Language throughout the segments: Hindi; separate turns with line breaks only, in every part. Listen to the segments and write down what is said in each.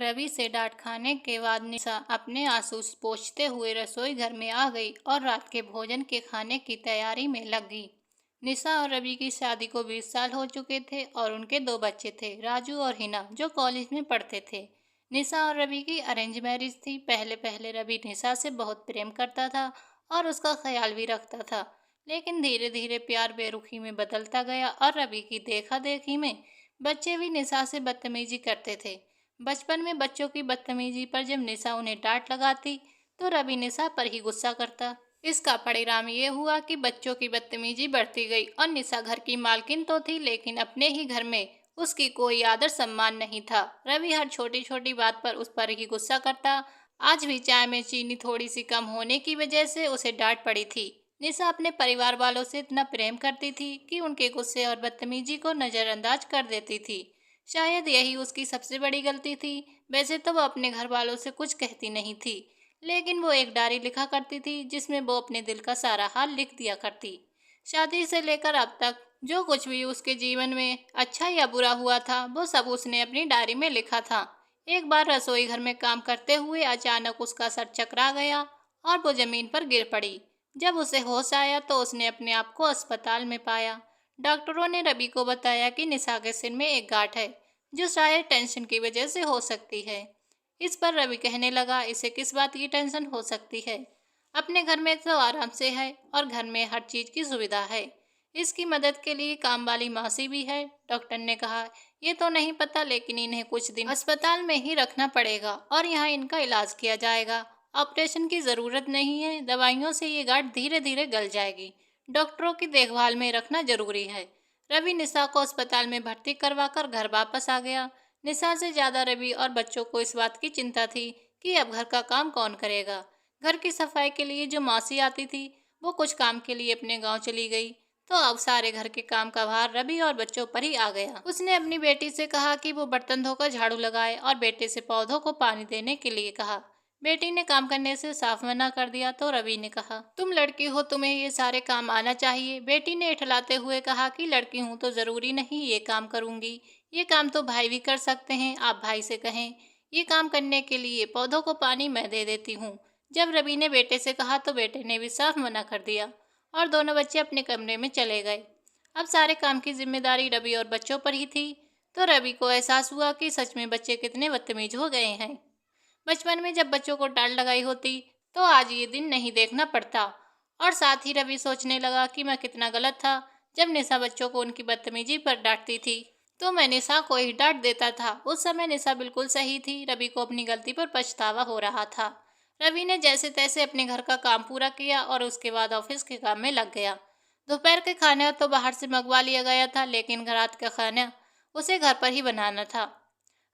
रवि से डांट खाने के बाद निशा अपने आंसू पोंछते हुए रसोई घर में आ गई और रात के भोजन के खाने की तैयारी में लग गई। निशा और रवि की शादी को 20 साल हो चुके थे और उनके 2 बच्चे थे, राजू और हिना, जो कॉलेज में पढ़ते थे। निशा और रवि की अरेंज मैरिज थी। पहले पहले रवि निशा से बहुत प्रेम करता था और उसका ख्याल भी रखता था, लेकिन धीरे धीरे प्यार बेरुखी में बदलता गया और रवि की देखा देखी में बच्चे भी निशा से बदतमीजी करते थे। बचपन में बच्चों की बदतमीजी पर जब निशा उन्हें डांट लगाती तो रवि निशा पर ही गुस्सा करता। इसका परिणाम ये हुआ कि बच्चों की बदतमीजी बढ़ती गई और निशा घर की मालकिन तो थी, लेकिन अपने ही घर में उसकी कोई आदर सम्मान नहीं था। रवि हर छोटी छोटी बात पर उस पर ही गुस्सा करता। आज भी चाय में चीनी थोड़ी सी कम होने की वजह से उसे डांट पड़ी थी। निशा अपने परिवार वालों से इतना प्रेम करती थी कि उनके गुस्से और बदतमीजी को नज़रअंदाज कर देती थी। शायद यही उसकी सबसे बड़ी गलती थी। वैसे तो वो अपने घर वालों से कुछ कहती नहीं थी, लेकिन वो एक डायरी लिखा करती थी जिसमें वो अपने दिल का सारा हाल लिख दिया करती। शादी से लेकर अब तक जो कुछ भी उसके जीवन में अच्छा या बुरा हुआ था, वो सब उसने अपनी डायरी में लिखा था। एक बार रसोई घर में काम करते हुए अचानक उसका सर चकरा गया और वो जमीन पर गिर पड़ी। जब उसे होश आया तो उसने अपने आप को अस्पताल में पाया। डॉक्टरों ने रवि को बताया कि निशा के सिर में एक गांठ है, जो शायद टेंशन की वजह से हो सकती है। इस पर रवि कहने लगा, इसे किस बात की टेंशन हो सकती है? अपने घर में तो आराम से है और घर में हर चीज की सुविधा है। इसकी मदद के लिए काम वाली मासी भी है। डॉक्टर ने कहा, ये तो नहीं पता, लेकिन इन्हें कुछ दिन अस्पताल में ही रखना पड़ेगा और यहाँ इनका इलाज किया जाएगा। ऑपरेशन की जरूरत नहीं है, दवाइयों से ये गांठ धीरे धीरे गल जाएगी। डॉक्टरों की देखभाल में रखना जरूरी है। रवि निशा को अस्पताल में भर्ती करवाकर घर वापस आ गया। निशा से ज्यादा रवि और बच्चों को इस बात की चिंता थी कि अब घर का काम कौन करेगा। घर की सफाई के लिए जो मासी आती थी, वो कुछ काम के लिए अपने गांव चली गई, तो अब सारे घर के काम का भार रवि और बच्चों पर ही आ गया। उसने अपनी बेटी से कहा कि वो बर्तन धोकर झाड़ू लगाए और बेटे से पौधों को पानी देने के लिए कहा। बेटी ने काम करने से साफ मना कर दिया तो रवि ने कहा, तुम लड़की हो, तुम्हें ये सारे काम आना चाहिए। बेटी ने इठलाते हुए कहा कि लड़की हूँ तो जरूरी नहीं ये काम करूंगी, ये काम तो भाई भी कर सकते हैं, आप भाई से कहें। ये काम करने के लिए पौधों को पानी मैं दे देती हूँ। जब रवि ने बेटे से कहा तो बेटे ने भी साफ मना कर दिया और दोनों बच्चे अपने कमरे में चले गए। अब सारे काम की जिम्मेदारी रवि और बच्चों पर ही थी। तो रवि को एहसास हुआ कि सच में बच्चे कितने बदतमीज हो गए हैं। बचपन में जब बच्चों को डांट लगाई होती तो आज ये दिन नहीं देखना पड़ता। और साथ ही रवि सोचने लगा कि मैं कितना गलत था। जब निशा बच्चों को उनकी बदतमीजी पर डांटती थी तो मैं निशा को ही डांट देता था। उस समय निशा बिल्कुल सही थी। रवि को अपनी गलती पर पछतावा हो रहा था। रवि ने जैसे तैसे अपने घर का काम पूरा किया और उसके बाद ऑफिस के काम में लग गया। दोपहर के खाने तो बाहर से मंगवा लिया गया था, लेकिन रात का खाना उसे घर पर ही बनाना था।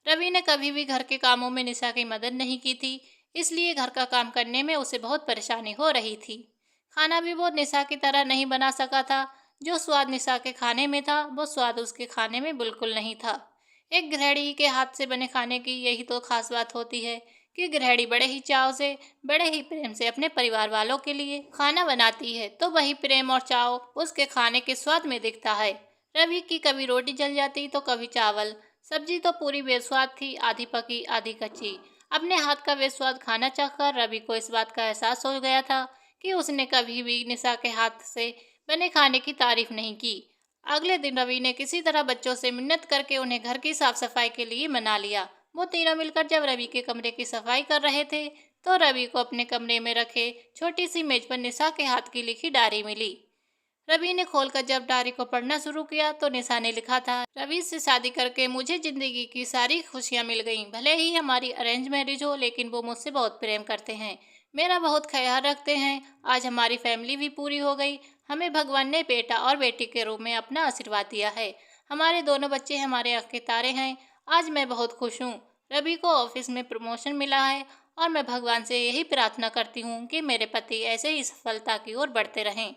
रवि ने कभी भी घर के कामों में निशा की मदद नहीं की थी, इसलिए घर का काम करने में उसे बहुत परेशानी हो रही थी। खाना भी वो निशा की तरह नहीं बना सका था। जो स्वाद निशा के खाने में था, वो स्वाद उसके खाने में बिल्कुल नहीं था। एक गृहिणी के हाथ से बने खाने की यही तो खास बात होती है कि गृहिणी बड़े ही चाव से, बड़े ही प्रेम से अपने परिवार वालों के लिए खाना बनाती है, तो वही प्रेम और चाव उसके खाने के स्वाद में दिखता है। रवि की कभी रोटी जल जाती तो कभी चावल। सब्जी तो पूरी बेस्वाद थी, आधी पकी आधी कच्ची। अपने हाथ का बेस्वाद खाना चाहकर रवि को इस बात का एहसास हो गया था कि उसने कभी भी निशा के हाथ से बने खाने की तारीफ नहीं की। अगले दिन रवि ने किसी तरह बच्चों से मिन्नत करके उन्हें घर की साफ सफाई के लिए मना लिया। वो तीनों मिलकर जब रवि के कमरे की सफाई कर रहे थे तो रवि को अपने कमरे में रखे छोटी सी मेज पर निशा के हाथ की लिखी डायरी मिली। रवि ने खोलकर जब डायरी को पढ़ना शुरू किया तो निशा ने लिखा था, रवि से शादी करके मुझे जिंदगी की सारी खुशियां मिल गईं। भले ही हमारी अरेंज मैरिज हो, लेकिन वो मुझसे बहुत प्रेम करते हैं, मेरा बहुत ख्याल रखते हैं। आज हमारी फैमिली भी पूरी हो गई। हमें भगवान ने बेटा और बेटी के रूप में अपना आशीर्वाद दिया है। हमारे दोनों बच्चे हमारे आंख के तारे हैं। आज मैं बहुत खुश हूँ। रवि को ऑफिस में प्रमोशन मिला है और मैं भगवान से यही प्रार्थना करती हूँ कि मेरे पति ऐसे ही सफलता की ओर बढ़ते रहें।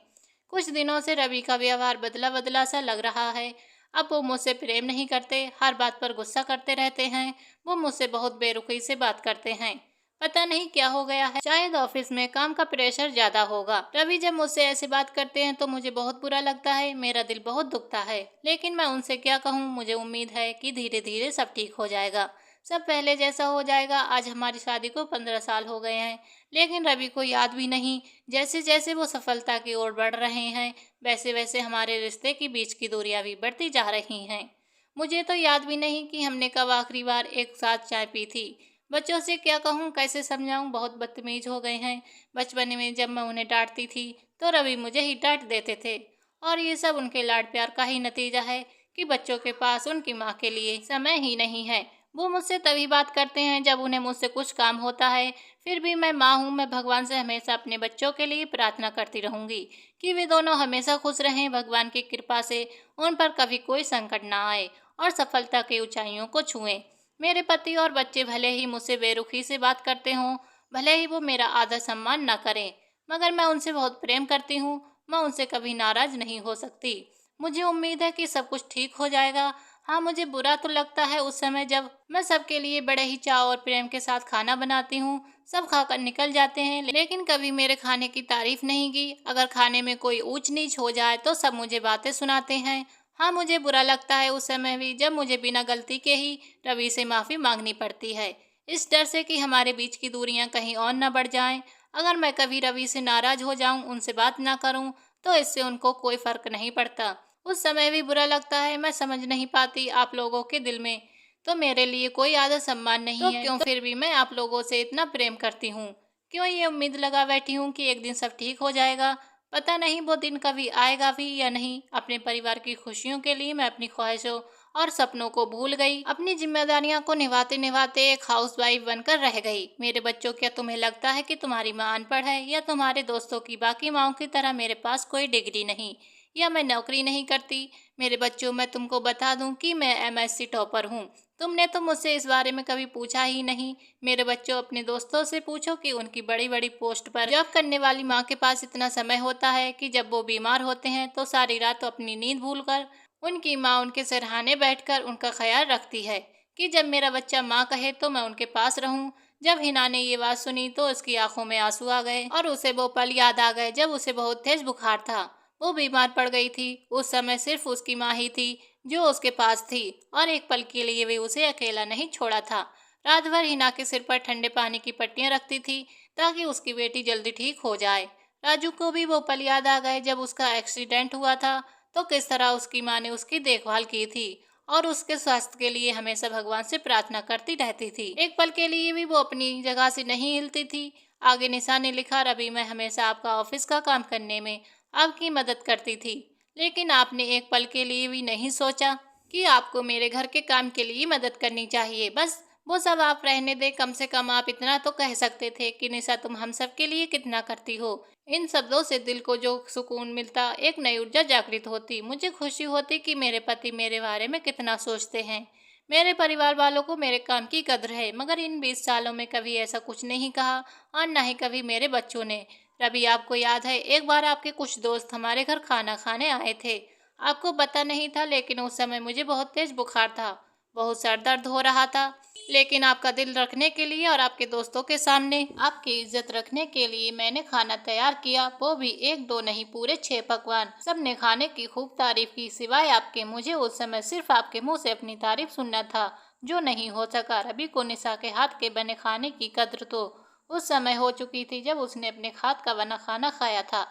कुछ दिनों से रवि का व्यवहार बदला बदला सा लग रहा है। अब वो मुझसे प्रेम नहीं करते, हर बात पर गुस्सा करते रहते हैं। वो मुझसे बहुत बेरुखी से बात करते हैं। पता नहीं क्या हो गया है, शायद ऑफिस में काम का प्रेशर ज्यादा होगा। रवि जब मुझसे ऐसे बात करते हैं तो मुझे बहुत बुरा लगता है, मेरा दिल बहुत दुखता है, लेकिन मैं उनसे क्या कहूँ। मुझे उम्मीद है कि धीरे धीरे सब ठीक हो जाएगा। सब पहले जैसा हो जाएगा। आज हमारी शादी को 15 साल हो गए हैं, लेकिन रवि को याद भी नहीं। जैसे जैसे वो सफलता की ओर बढ़ रहे हैं, वैसे वैसे हमारे रिश्ते के बीच की दूरियां भी बढ़ती जा रही हैं। मुझे तो याद भी नहीं कि हमने कब आखिरी बार एक साथ चाय पी थी। बच्चों से क्या कहूँ, कैसे समझाऊँ, बहुत बदतमीज हो गए हैं। बचपन में जब मैं उन्हें डांटती थी तो रवि मुझे ही डांट देते थे। और ये सब उनके लाड प्यार का ही नतीजा है कि बच्चों के पास उनकी माँ के लिए समय ही नहीं है। वो मुझसे तभी बात करते हैं जब उन्हें मुझसे कुछ काम होता है। फिर भी मैं माँ हूँ, मैं भगवान से हमेशा अपने बच्चों के लिए प्रार्थना करती रहूँगी कि वे दोनों हमेशा खुश रहें। भगवान की कृपा से उन पर कभी कोई संकट ना आए और सफलता की ऊंचाइयों को छुएं। मेरे पति और बच्चे भले ही मुझसे बेरुखी से बात करते हों, भले ही वो मेरा आदर सम्मान न करें, मगर मैं उनसे बहुत प्रेम करती हूँ। मैं उनसे कभी नाराज नहीं हो सकती। मुझे उम्मीद है कि सब कुछ ठीक हो जाएगा। हाँ, मुझे बुरा तो लगता है उस समय जब मैं सबके लिए बड़े ही चाव और प्रेम के साथ खाना बनाती हूँ। सब खाकर निकल जाते हैं, लेकिन कभी मेरे खाने की तारीफ नहीं की। अगर खाने में कोई ऊंच नीच हो जाए तो सब मुझे बातें सुनाते हैं। हाँ, मुझे बुरा लगता है उस समय भी जब मुझे बिना गलती के ही रवि से माफ़ी मांगनी पड़ती है, इस डर से कि हमारे बीच की दूरियां कहीं और न बढ़ जाएं। अगर मैं कभी रवि से नाराज हो जाऊं, उनसे बात ना करूं, तो इससे उनको कोई फर्क नहीं पड़ता। उस समय भी बुरा लगता है। मैं समझ नहीं पाती, आप लोगों के दिल में तो मेरे लिए कोई आदर सम्मान नहीं तो है, क्यों फिर भी मैं आप लोगों से इतना प्रेम करती हूँ? क्यों ये उम्मीद लगा बैठी हूँ कि एक दिन सब ठीक हो जाएगा? पता नहीं वो दिन कभी आएगा भी या नहीं। अपने परिवार की खुशियों के लिए मैं अपनी ख्वाहिशों और सपनों को भूल गई। अपनी जिम्मेदारियों को निभाते निभाते एक हाउसवाइफ बनकर रह गई। मेरे बच्चों, क्या तुम्हें लगता है कि तुम्हारी माँ अनपढ़ है, या तुम्हारे दोस्तों की बाकी माँओं की तरह मेरे पास कोई डिग्री नहीं, या मैं नौकरी नहीं करती? मेरे बच्चों, मैं तुमको बता दूं कि मैं एमएससी टॉपर हूँ। तुमने तो मुझसे इस बारे में कभी पूछा ही नहीं। मेरे बच्चों, अपने दोस्तों से पूछो कि उनकी बड़ी बड़ी पोस्ट पर जॉब करने वाली माँ के पास इतना समय होता है कि जब वो बीमार होते हैं तो सारी रात तो अपनी नींद भूलकर उनकी माँ उनके सिरहाने बैठकर उनका ख्याल रखती है कि जब मेरा बच्चा माँ कहे तो मैं उनके पास रहूं। जब हिना ने ये बात सुनी तो उसकी आंखों में आंसू आ गए और उसे वो पल याद आ गए जब उसे बहुत तेज बुखार था। वो बीमार पड़ गई थी। उस समय सिर्फ उसकी माँ ही थी जो उसके पास थी, और एक पल के लिए वे उसे अकेला नहीं छोड़ा था। रात भर हिना के सिर पर ठंडे पानी की पट्टियां रखती थी ताकि उसकी बेटी जल्दी ठीक हो जाए। राजू को भी वो पल याद आ गए जब उसका एक्सीडेंट हुआ था, तो किस तरह उसकी माँ ने उसकी देखभाल की थी और उसके स्वास्थ्य के लिए हमेशा भगवान से प्रार्थना करती रहती थी। एक पल के लिए भी वो अपनी जगह से नहीं हिलती थी। आगे निशा ने लिखा, रवि, मैं हमेशा आपका ऑफिस का काम करने में आपकी मदद करती थी, लेकिन आपने एक पल के लिए भी नहीं सोचा कि आपको मेरे घर के काम के लिए मदद करनी चाहिए। बस वो सब आप रहने दे। कम से कम आप इतना तो कह सकते थे कि निशा, तुम हम सब के लिए कितना करती हो। इन शब्दों से दिल को जो सुकून मिलता, एक नई ऊर्जा जागृत होती। मुझे खुशी होती कि मेरे पति मेरे बारे में कितना सोचते हैं। मेरे परिवार वालों को मेरे काम की कद्र है, मगर इन 20 सालों में कभी ऐसा कुछ नहीं कहा, और न ही कभी मेरे बच्चों ने। रवि, आपको याद है एक बार आपके कुछ दोस्त हमारे घर खाना खाने आए थे? आपको पता नहीं था, लेकिन उस समय मुझे बहुत तेज बुखार था, बहुत सर दर्द हो रहा था। लेकिन आपका दिल रखने के लिए और आपके दोस्तों के सामने आपकी इज्जत रखने के लिए मैंने खाना तैयार किया, वो भी एक दो नहीं, पूरे 6 पकवान। सबने खाने की खूब तारीफ की, सिवाय आपके। मुझे उस समय सिर्फ आपके मुंह से अपनी तारीफ सुनना था, जो नहीं हो सका। रवि को निशा के हाथ के बने खाने की कद्र तो उस समय हो चुकी थी जब उसने अपने हाथ का बना खाना खाया था,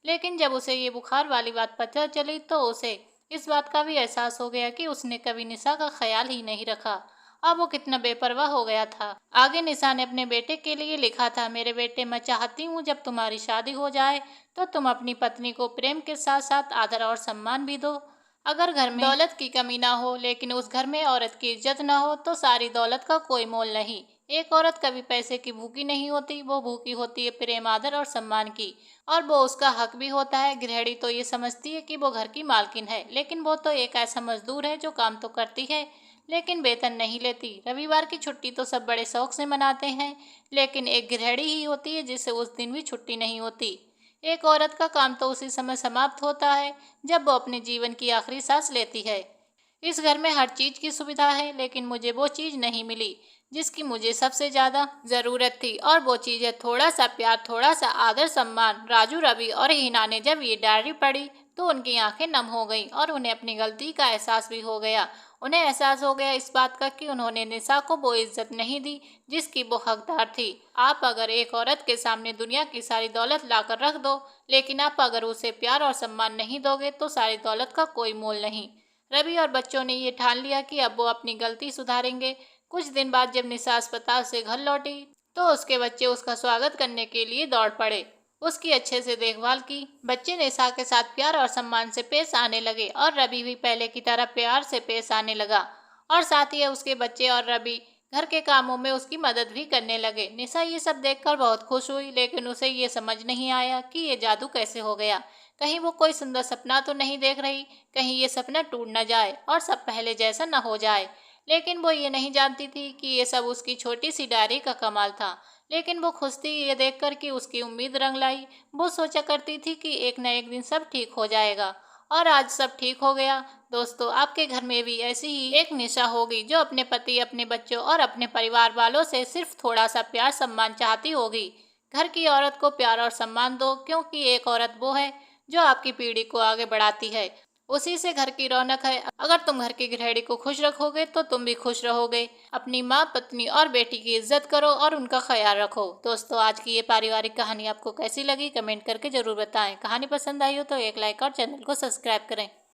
लेकिन जब उसे ये बुखार वाली बात पता चली तो उसे इस बात का भी एहसास हो गया कि उसने कभी निशा का ख्याल ही नहीं रखा। अब वो कितना बेपरवाह हो गया था। आगे निशा ने अपने बेटे के लिए लिखा था, मेरे बेटे, मैं चाहती हूँ जब तुम्हारी शादी हो जाए तो तुम अपनी पत्नी को प्रेम के साथ साथ आदर और सम्मान भी दो। अगर घर में दौलत की कमी ना हो, लेकिन उस घर में औरत की इज्जत ना हो, तो सारी दौलत का कोई मोल नहीं। एक औरत कभी पैसे की भूखी नहीं होती, वो भूखी होती है प्रेम, आदर और सम्मान की, और वो उसका हक भी होता है। गृहिणी तो ये समझती है कि वो घर की मालकिन है, लेकिन वो तो एक ऐसा मजदूर है जो काम तो करती है लेकिन वेतन नहीं लेती। रविवार की छुट्टी तो सब बड़े शौक से मनाते हैं, लेकिन एक गृहिणी ही होती है जिसे उस दिन भी छुट्टी नहीं होती। एक औरत का काम तो उसी समय समाप्त होता है जब वो अपने जीवन की आखिरी सांस लेती है। इस घर में हर चीज की सुविधा है, लेकिन मुझे वो चीज नहीं मिली जिसकी मुझे सबसे ज़्यादा ज़रूरत थी, और वो चीज़ है थोड़ा सा प्यार, थोड़ा सा आदर सम्मान। राजू, रवि और हिना ने जब ये डायरी पढ़ी तो उनकी आंखें नम हो गईं और उन्हें अपनी गलती का एहसास भी हो गया। उन्हें एहसास हो गया इस बात का कि उन्होंने निशा को वो इज्जत नहीं दी जिसकी वो हकदार थी। आप अगर एक औरत के सामने दुनिया की सारी दौलत लाकर रख दो, लेकिन आप अगर उसे प्यार और सम्मान नहीं दोगे तो सारी दौलत का कोई मोल नहीं। रवि और बच्चों ने ये ठान लिया कि अब वो अपनी गलती सुधारेंगे। कुछ दिन बाद जब निशा अस्पताल से घर लौटी तो उसके बच्चे उसका स्वागत करने के लिए दौड़ पड़े। उसकी अच्छे से देखभाल की। बच्चे निशा के साथ प्यार और सम्मान से पेश आने लगे और रवि भी पहले की तरह प्यार से पेश आने लगा। और साथ ही उसके बच्चे और रवि घर के कामों में उसकी मदद भी करने लगे। निशा ये सब देखकर बहुत खुश हुई, लेकिन उसे ये समझ नहीं आया कि ये जादू कैसे हो गया। कहीं वो कोई सुंदर सपना तो नहीं देख रही, कहीं ये सपना टूट न जाए और सब पहले जैसा न हो जाए। लेकिन वो ये नहीं जानती थी कि ये सब उसकी छोटी सी डायरी का कमाल था। लेकिन वो खुश थी ये देखकर कि उसकी उम्मीद रंग लाई। वो सोचा करती थी कि एक न एक दिन सब ठीक हो जाएगा, और आज सब ठीक हो गया। दोस्तों, आपके घर में भी ऐसी ही एक निशा होगी जो अपने पति, अपने बच्चों और अपने परिवार वालों से सिर्फ थोड़ा सा प्यार सम्मान चाहती होगी। घर की औरत को प्यार और सम्मान दो, क्योंकि एक औरत वो है जो आपकी पीढ़ी को आगे बढ़ाती है। उसी से घर की रौनक है। अगर तुम घर की गृहिणी को खुश रखोगे तो तुम भी खुश रहोगे। अपनी माँ, पत्नी और बेटी की इज्जत करो और उनका ख्याल रखो। दोस्तों, आज की ये पारिवारिक कहानी आपको कैसी लगी कमेंट करके जरूर बताएं। कहानी पसंद आई हो तो एक लाइक और चैनल को सब्सक्राइब करें।